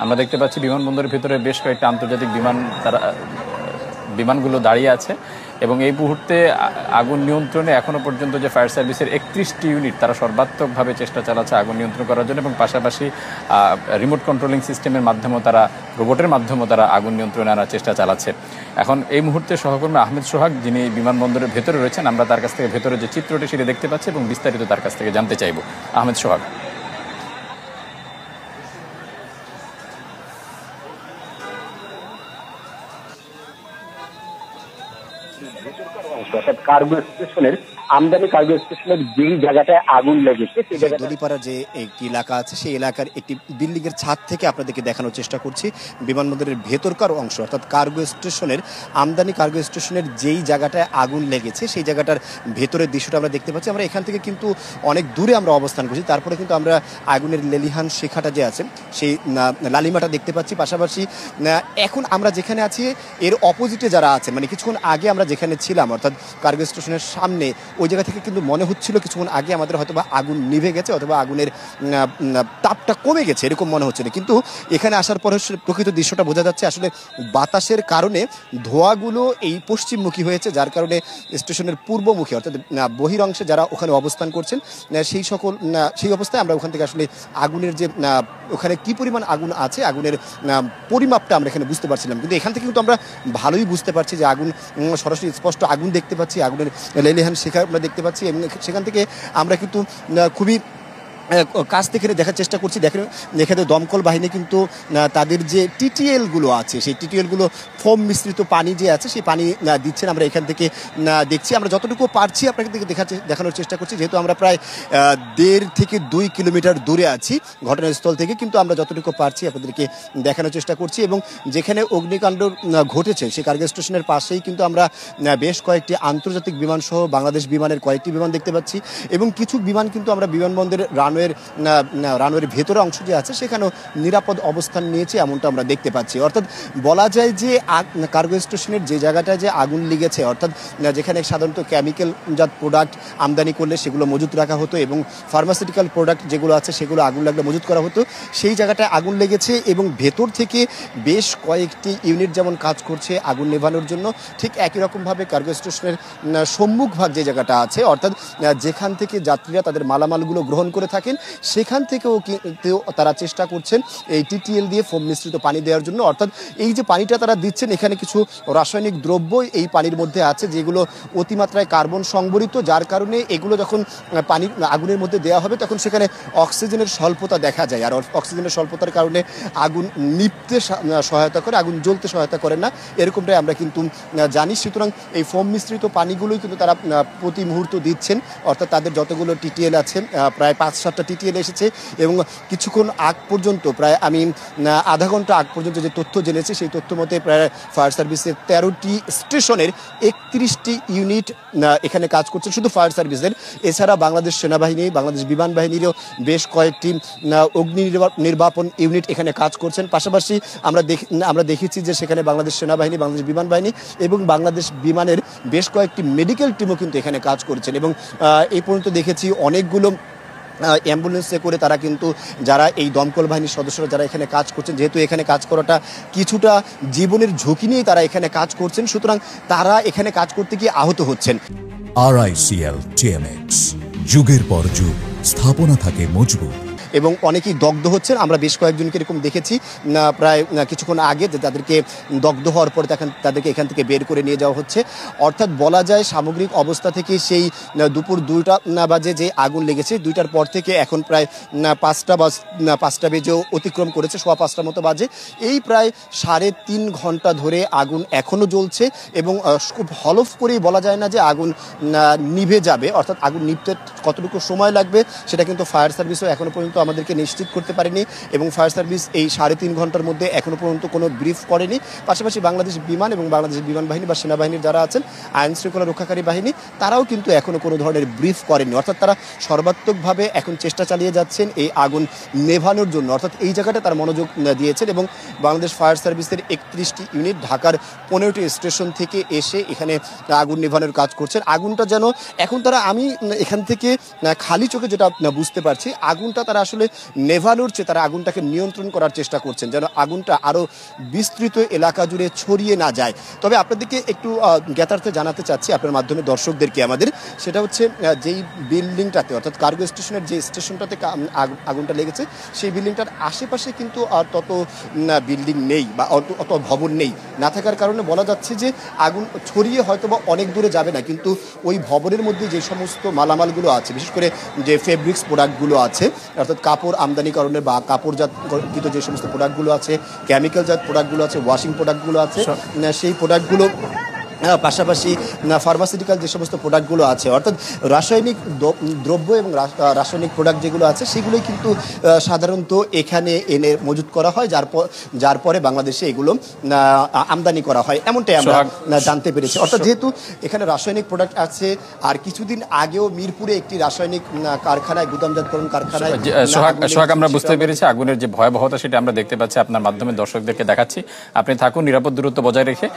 আমরা দেখতে পাচ্ছি বিমানবন্দরের ভিতরে বেশ কয়েকটা আন্তর্জাতিক বিমানগুলো দাঁড়িয়ে আছে এবং এই মুহূর্তে আগুন নিয়ন্ত্রণে এখনো পর্যন্ত যে ফায়ার সার্ভিসের 31টি ইউনিট তারা সর্বাত্মকভাবে চেষ্টা চালাচ্ছে আগুন নিয়ন্ত্রণ করার জন্য এবং পাশাপাশি রিমোট কন্ট্রোলিং সিস্টেমের মাধ্যমেও রোবটের মাধ্যমেও তারা আগুন নিয়ন্ত্রণে আনার চেষ্টা চালাচ্ছে। এখন এই মুহূর্তে সহকর্মী আহমেদ সোহাগ, যিনি বিমানবন্দরের ভেতরে রয়েছেন, আমরা তার কাছ থেকে ভেতরে যে চিত্রটি সেটি দেখতে পাচ্ছি এবং বিস্তারিত তার কাছ থেকে জানতে চাইব। আহমেদ সোহাগ। কার্গো স্টেশনের আমদানি কার্গো স্টেশনের যেই জায়গাটায় আগুন লেগেছে সেই জায়গাটা দলিপাড়া যে একটি এলাকা আছে সেই এলাকার একটি বিল্ডিং এর ছাদ থেকে আপনাদেরকে দেখানোর চেষ্টা করছি বিমানবন্দরের ভেতরকার অংশ, অর্থাৎ কার্গো স্টেশনের আমদানি কার্গো স্টেশনের যেই জায়গাটায় আগুন লেগেছে সেই জায়গাটার ভেতরের দৃশ্যটা আমরা দেখতে পাচ্ছি। আমরা এখান থেকে কিন্তু অনেক দূরে আমরা অবস্থান করছি, তারপরে কিন্তু আমরা আগুনের লেলিহান শিখাটা যে আছে সেই লালিমাটা দেখতে পাচ্ছি। পাশাপাশি এখন আমরা যেখানে আছি এর অপোজিটে যারা আছে, মানে কিছুক্ষণ আগে আমরা যেখানে ছিলাম অর্থাৎ কার্গো স্টেশনের সামনে, ওই জায়গা থেকে কিন্তু মনে হচ্ছিল কিছুক্ষণ আগে আমাদের হয়তো বা আগুন নিভে গেছে অথবা আগুনের তাপটা কমে গেছে, এরকম মনে হচ্ছে না। কিন্তু এখানে আসার পরে প্রকৃত দৃশ্যটা বোঝা যাচ্ছে আসলে বাতাসের কারণে ধোঁয়াগুলো এই পশ্চিমমুখী হয়েছে, যার কারণে স্টেশনের পূর্বমুখী অর্থাৎ বহির অংশে যারা ওখানে অবস্থান করছেন সেই অবস্থায় আমরা ওখান থেকে আসলে আগুনের যে ওখানে কি পরিমাণ আগুন আছে আগুনের পরিমাপটা আমরা এখানে বুঝতে পারছিলাম। কিন্তু এখান থেকে কিন্তু আমরা ভালোই বুঝতে পারছি যে আগুন সরাসরি স্পষ্ট আগুন দেখতে পাচ্ছি, আগুনের লেলিহান শিখা আমরা দেখতে পাচ্ছি এবং সেখান থেকে আমরা কিন্তু খুবই কাছ থেকে দেখার চেষ্টা করছি। এখানে দমকল বাহিনী কিন্তু তাদের যে টিটিএলগুলো আছে সেই টিটিএলগুলো ফোম মিশ্রিত পানি যে আছে সেই পানি দিচ্ছেন। আমরা এখান থেকে দেখছি, আমরা যতটুকু পারছি আপনাকে দেখানোর চেষ্টা করছি, যেহেতু আমরা প্রায় 1.5 থেকে 2 কিলোমিটার দূরে আছি ঘটনাস্থল থেকে, কিন্তু আমরা যতটুকু পারছি আপনাদেরকে দেখানোর চেষ্টা করছি। এবং যেখানে অগ্নিকাণ্ড ঘটেছে সেই কার্গো স্টেশনের পাশেই কিন্তু আমরা বেশ কয়েকটি আন্তর্জাতিক বিমান সহ বাংলাদেশ বিমানের কয়েকটি বিমান দেখতে পাচ্ছি এবং কিছু বিমান কিন্তু আমরা বিমানবন্দরের রানওয়ের ভেতরে অংশ যে আছে সেখানেও নিরাপদ অবস্থান নিয়েছে এমনটা আমরা দেখতে পাচ্ছি। অর্থাৎ বলা যায় যে কার্গো স্টেশনের যে জায়গাটায় যে আগুন লেগেছে, অর্থাৎ যেখানে সাধারণত কেমিক্যালজাত প্রোডাক্ট আমদানি করলে সেগুলো মজুত রাখা হতো এবং ফার্মাসিউটিক্যাল প্রোডাক্ট যেগুলো আছে সেগুলো আগুন লাগলে মজুত করা হতো, সেই জায়গাটায় আগুন লেগেছে এবং ভেতর থেকে বেশ কয়েকটি ইউনিট যেমন কাজ করছে আগুন নেভানোর জন্য, ঠিক একই রকমভাবে কার্গো স্টেশনের সম্মুখভাগ যে জায়গাটা আছে অর্থাৎ যেখান থেকে যাত্রীরা তাদের মালামালগুলো গ্রহণ করে থাকেন সেখান থেকেও তারা চেষ্টা করছেন এই টিটিএল দিয়ে ফোম মিশ্রিত পানি দেওয়ার জন্য। অর্থাৎ এই যে পানিটা তারা দিচ্ছেন এখানে কিছু রাসায়নিক দ্রব্য এই পানির মধ্যে আছে যেগুলো অতিমাত্রায় কার্বন সংবলিত, যার কারণে এগুলো যখন পানি আগুনের মধ্যে দেওয়া হবে তখন সেখানে অক্সিজেনের স্বল্পতা দেখা যায়, আর অক্সিজেনের স্বল্পতার কারণে আগুন নিভতে সহায়তা করে, আগুন জ্বলতে সহায়তা করে না, এরকমটাই আমরা কিন্তু জানি। সুতরাং এই ফোম মিশ্রিত পানিগুলোই কিন্তু তারা প্রতি মুহূর্ত দিচ্ছেন, অর্থাৎ তাদের যতগুলো টিটিএল আছে প্রায় 5-7টা টিটিএল এসেছে এবং কিছুক্ষণ আগ পর্যন্ত প্রায় আমি আধা ঘন্টা আগ পর্যন্ত যে তথ্য জেনেছি সেই তথ্য মতে প্রায় ফায়ার সার্ভিসের 13টি স্টেশনের 31টি ইউনিট এখানে কাজ করছে শুধু ফায়ার সার্ভিসের। এছাড়া বাংলাদেশ সেনাবাহিনী, বাংলাদেশ বিমান বাহিনীরও বেশ কয়েকটি অগ্নি নির্বাপন ইউনিট এখানে কাজ করছেন। পাশাপাশি আমরা দেখেছি যে সেখানে বাংলাদেশ সেনাবাহিনী, বাংলাদেশ বিমান বাহিনী এবং বাংলাদেশ বিমানের বেশ কয়েকটি মেডিকেল টিমও কিন্তু এখানে কাজ করছেন এবং এই পর্যন্ত দেখেছি অনেকগুলো অ্যাম্বুলেন্সে করে তারা কিন্তু যারা এই দমকল বাহিনীর সদস্যরা যারা এখানে কাজ করছেন, যেহেতু এখানে কাজ করাটা কিছুটা জীবনের ঝুঁকি নিয়ে তারা এখানে কাজ করছেন, সুতরাং তারা এখানে কাজ করতে গিয়ে আহত হচ্ছেন। RICL TMX, যুগের পর যুগ স্থাপনা থাকে মজবুত এবং অনেকেই দগ্ধ হচ্ছেন। আমরা বেশ কয়েকজনকে এরকম দেখেছি প্রায় কিছুক্ষণ আগে যে তাদেরকে দগ্ধ হওয়ার পরে তাদেরকে এখান থেকে বের করে নিয়ে যাওয়া হচ্ছে। অর্থাৎ বলা যায় সামগ্রিক অবস্থা থেকে সেই দুপুর 2টা বাজে যে আগুন লেগেছে, 2টার পর থেকে এখন প্রায় 5টা বেজেও অতিক্রম করেছে, 5:15 মতো বাজে। এই প্রায় 3.5 ঘন্টা ধরে আগুন এখনও জ্বলছে এবং খুব হলফ করেই বলা যায় না যে আগুন নিভে যাবে, অর্থাৎ আগুন নিভতে কতটুকু সময় লাগবে সেটা কিন্তু ফায়ার সার্ভিসও এখনও পর্যন্ত আমাদেরকে নিশ্চিত করতে পারেনি এবং ফায়ার সার্ভিস এই 3.5 ঘন্টার মধ্যে এখনো পর্যন্ত কোনো ব্রিফ করেনি। পাশাপাশি বাংলাদেশ বিমান এবং বাংলাদেশ বিমান বাহিনী বা সেনাবাহিনীর যারা আছেন আইন শৃঙ্খলা রক্ষাকারী বাহিনী তারাও কিন্তু এখনো কোনো ধরনের ব্রিফ করেনি, অর্থাৎ তারা সর্বাত্মকভাবে এখন চেষ্টা চালিয়ে যাচ্ছেন এই আগুন নেভানোর জন্য, অর্থাৎ এই জায়গাটা তারা মনোযোগ দিয়েছেন এবং বাংলাদেশ ফায়ার সার্ভিসের 31টি ইউনিট ঢাকার 15টি স্টেশন থেকে এসে এখানে আগুন নেভানোর কাজ করছেন। আগুনটা যেন এখন আমি এখান থেকে খালি চোখে যেটা বুঝতে পারছি, আগুনটা তারা আসলে আসলে নেভানোর চেয়ে তারা আগুনটাকে নিয়ন্ত্রণ করার চেষ্টা করছেন, যেন আগুনটা আরও বিস্তৃত এলাকা জুড়ে ছড়িয়ে না যায়। তবে আপনাদেরকে একটু জ্ঞাতার্থে জানাতে চাচ্ছি আপনার মাধ্যমে দর্শকদেরকে আমাদের, সেটা হচ্ছে যেই বিল্ডিংটাতে অর্থাৎ কার্গো স্টেশনের যে স্টেশনটাতে আগুনটা লেগেছে সেই বিল্ডিংটার আশেপাশে কিন্তু আর তত বিল্ডিং নেই বা অত ভবন নেই। না থাকার কারণে বলা যাচ্ছে যে আগুন ছড়িয়ে হয়তো বা অনেক দূরে যাবে না, কিন্তু ওই ভবনের মধ্যে যে সমস্ত মালামালগুলো আছে, বিশেষ করে যে ফেব্রিক্স প্রোডাক্টগুলো আছে অর্থাৎ কাপড় আমদানিকরণের বা কাপড়জাত যে সমস্ত প্রোডাক্টগুলো আছে, কেমিক্যালজাত প্রোডাক্টগুলো আছে, ওয়াশিং প্রোডাক্টগুলো আছে, সেই প্রোডাক্টগুলো পাশাপাশি ফার্মাসিউটিক্যাল যে সমস্ত প্রোডাক্টগুলো আছে অর্থাৎ রাসায়নিক দ্রব্য এবং রাসায়নিক প্রোডাক্ট যেগুলো আছে সেগুলোই কিন্তু সাধারণত এখানে এনে মজুত করা হয়, যার পরে বাংলাদেশে এগুলো আমদানি করা হয়, এমনটাই আমরা জানতে পেরেছি। অর্থাৎ যেহেতু এখানে রাসায়নিক প্রোডাক্ট আছে, আর কিছুদিন আগেও মিরপুরে একটি রাসায়নিক কারখানায়, গুদামজাতকরণ কারখানায় সোহাগ, আমরা বুঝতে পেরেছি আগুনের যে ভয়াবহতা সেটা আমরা দেখতে পাচ্ছি, আপনার মাধ্যমে দর্শকদেরকে দেখাচ্ছি। আপনি থাকুন নিরাপদ দূরত্ব বজায় রেখে।